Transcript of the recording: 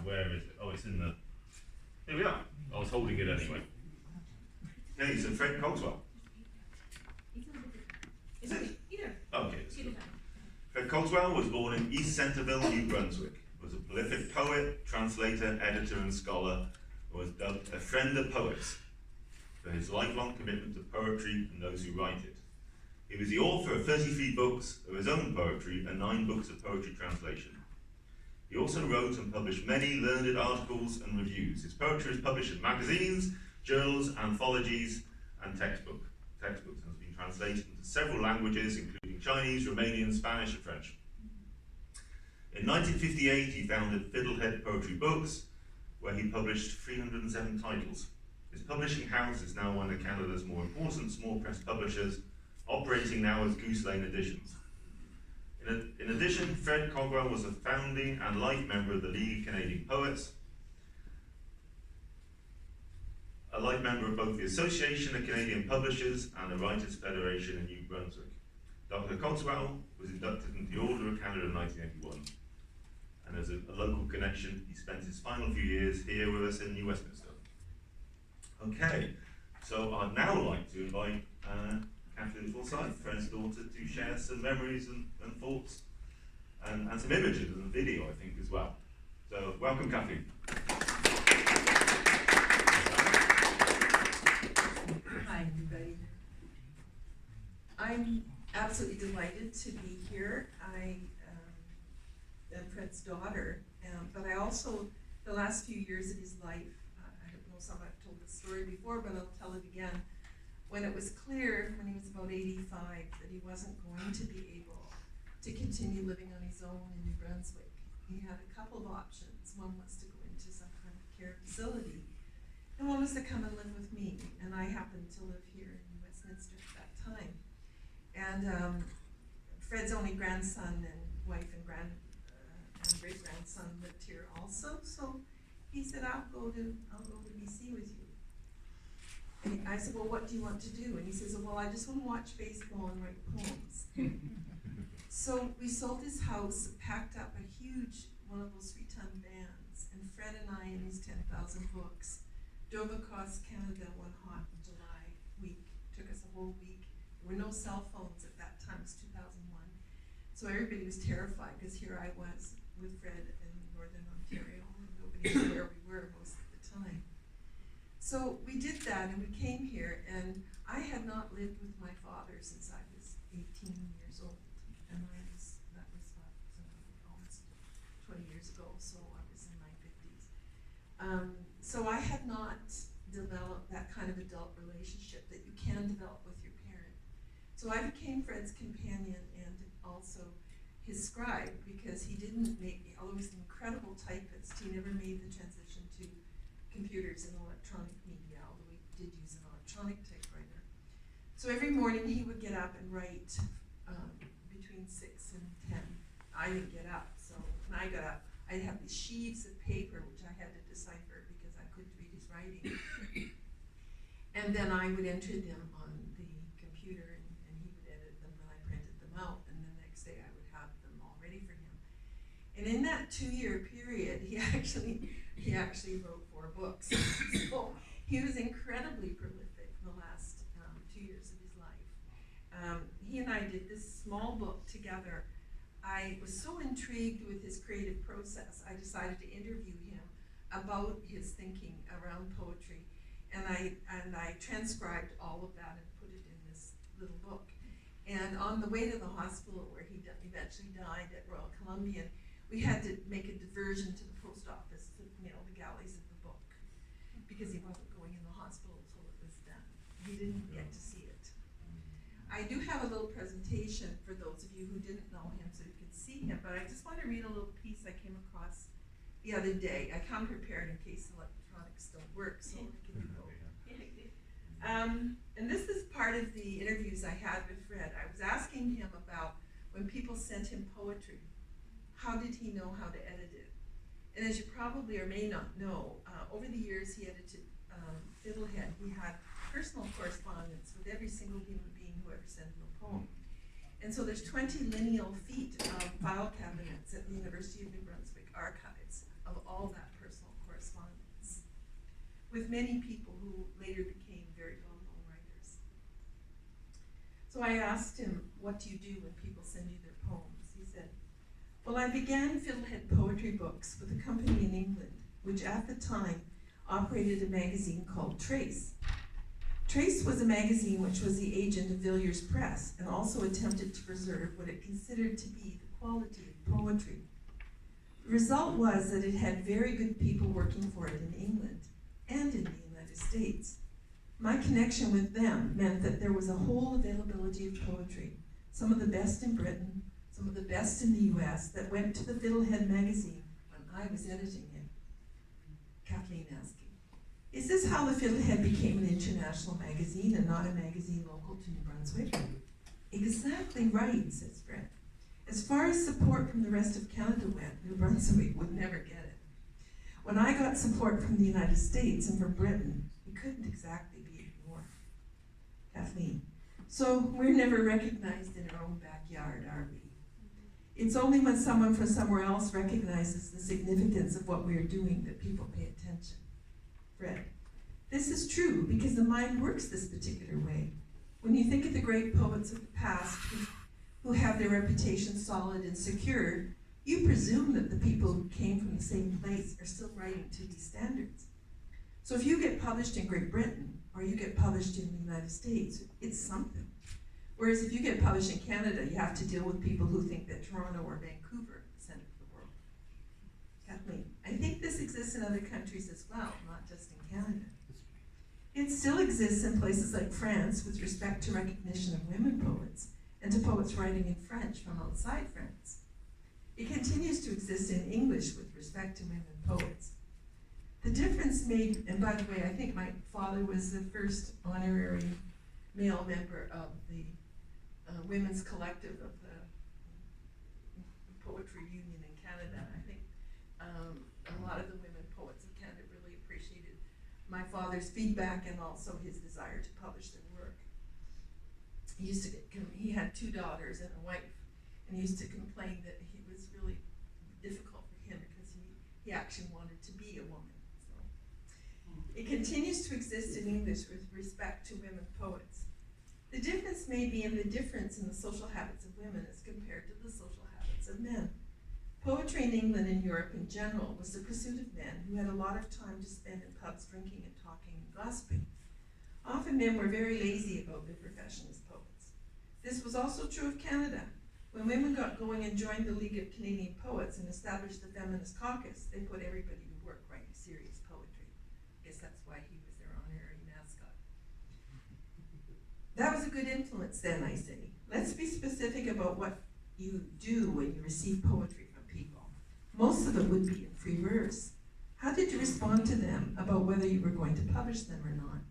where is it? Oh, it's in the, here we are. I was holding it anyway. Hey, so Fred Cogswell. Is it? Okay. Fred Cogswell was born in East Centerville, New Brunswick. Was a prolific poet, translator, editor, and scholar, and was dubbed a friend of poets for his lifelong commitment to poetry and those who write it. He was the author of 33 books of his own poetry and 9 books of poetry translation. He also wrote and published many learned articles and reviews. His poetry is published in magazines, journals, anthologies, and textbooks, and has been translated into several languages, including Chinese, Romanian, Spanish, and French. In 1958, he founded Fiddlehead Poetry Books, where he published 307 titles. His publishing house is now one of Canada's more important small press publishers, operating now as Goose Lane Editions. In addition, Fred Cogswell was a founding and life member of the League of Canadian Poets, a life member of both the Association of Canadian Publishers and the Writers' Federation in New Brunswick. Dr. Cogswell was inducted into the Order of Canada in 1981, and as a local connection, he spent his final few years here with us in New Westminster. Okay, so I'd now like to invite Kathleen Forsythe, Fred's daughter, to share some memories and thoughts and some images and video, I think, as well. So, welcome, Kathleen. Hi, everybody. I'm absolutely delighted to be here. I am Fred's daughter, but I also, the last few years of his life, I don't know if I've told this story before, but I'll tell it again. When it was clear, when he was about 85, that he wasn't going to be able to continue living on his own in New Brunswick, he had a couple of options. One was to go into some kind of care facility, and one was to come and live with me. And I happened to live here in Westminster at that time. And Fred's only grandson and wife and great-grandson lived here also. So he said, I'll go to BC with you. And I said, well, what do you want to do? And he says, well, I just want to watch baseball and write poems. So we sold his house, packed up a huge, one of those 3-ton vans, and Fred and I, in his 10,000 books, drove across Canada one hot July week. Took us a whole week. There were no cell phones at that time, it was 2001. So everybody was terrified, because here I was with Fred in Northern Ontario, and nobody knew where we were most of the time. So we did that, and we came here, and I had not lived with my father since I was 18 years old, and that was almost 20 years ago, so I was in my 50s. So I had not developed that kind of adult relationship that you can develop with your parent. So I became Fred's companion and also his scribe, because he didn't make, although he was an incredible typist, he never made the transition to computers and electronic media, although we did use an electronic typewriter. So every morning he would get up and write between 6 and 10. I didn't get up, so when I got up, I'd have these sheets of paper which I had to decipher because I couldn't read his writing. And then I would enter them on the computer, and he would edit them, and I printed them out, and the next day I would have them all ready for him. And in that 2-year period, he actually wrote 4 books. So he was incredibly prolific in the last 2 years of his life. He and I did this small book together. I was so intrigued with his creative process, I decided to interview him about his thinking around poetry. And I transcribed all of that and put it in this little book. And on the way to the hospital where he eventually died at Royal Columbian, we had to make a diversion to the post office to mail the galleys of the book, because he wasn't going in the hospital until it was done. He didn't get to see it. I do have a little presentation for those of you who didn't know him so you could see him, but I just want to read a little piece I came across the other day. I come prepared in case electronics don't work, so here we go. And this is part of the interviews I had with Fred. I was asking him about when people sent him poetry, how did he know how to edit it? And as you probably or may not know, over the years he edited Fiddlehead. He had personal correspondence with every single human being who ever sent him a poem. And so there's 20 lineal feet of file cabinets at the University of New Brunswick archives of all that with many people who later became very well-known writers. So I asked him, what do you do when people send you their poems? He said, well, I began Fiddlehead Poetry Books with a company in England, which at the time operated a magazine called Trace. Trace was a magazine which was the agent of Villiers Press and also attempted to preserve what it considered to be the quality of poetry. The result was that it had very good people working for it in England and in the United States. My connection with them meant that there was a whole availability of poetry, some of the best in Britain, some of the best in the US, that went to the Fiddlehead magazine when I was editing it. Kathleen asking, is this how the Fiddlehead became an international magazine and not a magazine local to New Brunswick? Exactly right, says Fred. As far as support from the rest of Canada went, New Brunswick would never get it. When I got support from the United States and from Britain, we couldn't exactly be ignored. Kathleen, so we're never recognized in our own backyard, are we? It's only when someone from somewhere else recognizes the significance of what we are doing that people pay attention. Fred, this is true because the mind works this particular way. When you think of the great poets of the past who have their reputation solid and secure, you presume that the people who came from the same place are still writing to these standards. So if you get published in Great Britain or you get published in the United States, it's something. Whereas if you get published in Canada, you have to deal with people who think that Toronto or Vancouver are the center of the world. Kathleen, I think this exists in other countries as well, not just in Canada. It still exists in places like France with respect to recognition of women poets and to poets writing in French from outside France. It continues to exist in English with respect to women poets. The difference made, and by the way, I think my father was the first honorary male member of the Women's Collective of the Poetry Union in Canada. I think a lot of the women poets of Canada really appreciated my father's feedback and also his desire to publish their work. He had 2 daughters and a wife, and he used to complain that it was really difficult for him because he actually wanted to be a woman. So it continues to exist in English with respect to women poets. The difference may be in the difference in the social habits of women as compared to the social habits of men. Poetry in England and Europe in general was the pursuit of men who had a lot of time to spend in pubs drinking and talking and gossiping. Often men were very lazy about their profession as poets. This was also true of Canada. When women got going and joined the League of Canadian Poets and established the Feminist Caucus, they put everybody to work writing serious poetry. I guess that's why he was their honorary mascot. That was a good influence then, I say. Let's be specific about what you do when you receive poetry from people. Most of it would be in free verse. How did you respond to them about whether you were going to publish them or not?